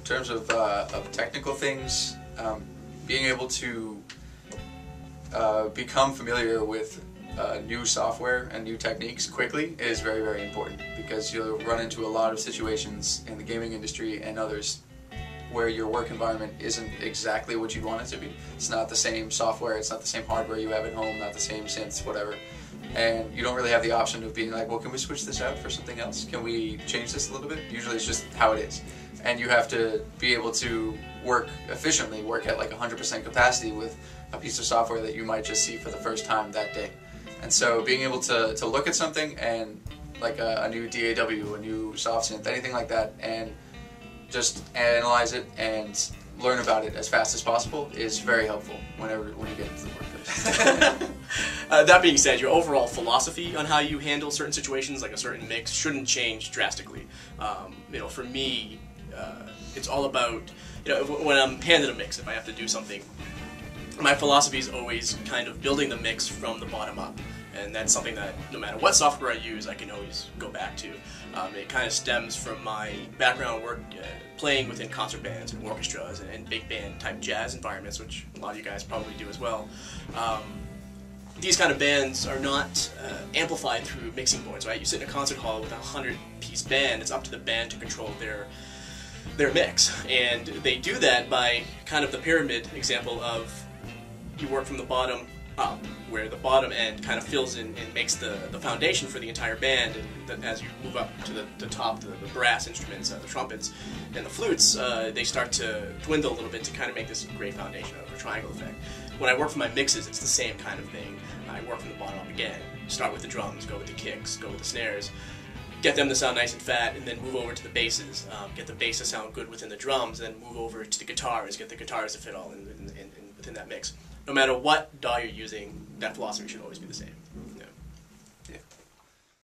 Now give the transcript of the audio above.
terms of technical things, being able to become familiar with new software and new techniques quickly is very, very important, because you'll run into a lot of situations in the gaming industry and others where your work environment isn't exactly what you want it to be. It's not the same software, it's not the same hardware you have at home, not the same synths, whatever. And you don't really have the option of being like, well, can we switch this out for something else? Can we change this a little bit? Usually it's just how it is. And you have to be able to work efficiently, work at like 100% capacity with a piece of software that you might just see for the first time that day. And so being able to look at something and like a new DAW, a new soft synth, anything like that, and just analyze it and learn about it as fast as possible is very helpful when you get into the workplace. That being said, your overall philosophy on how you handle certain situations, like a certain mix, shouldn't change drastically. For me, it's all about, when I'm handed a mix, if I have to do something, my philosophy is always kind of building the mix from the bottom up. And that's something that no matter what software I use, I can always go back to. It kind of stems from my background work playing within concert bands and orchestras and big band type jazz environments, which a lot of you guys probably do as well. These kind of bands are not amplified through mixing boards, right? You sit in a concert hall with a 100-piece band, it's up to the band to control their mix. And they do that by kind of the pyramid example of you work from the bottom up, where the bottom end kind of fills in and makes the foundation for the entire band, and as you move up to the top, the brass instruments, the trumpets, and the flutes, they start to dwindle a little bit to kind of make this great foundation of a triangle effect. When I work for my mixes, it's the same kind of thing. I work from the bottom up again. Start with the drums, go with the kicks, go with the snares, get them to sound nice and fat, and then move over to the basses. Get the bass to sound good within the drums, then move over to the guitars, get the guitars to fit all in within that mix. No matter what DAW you're using, that philosophy should always be the same.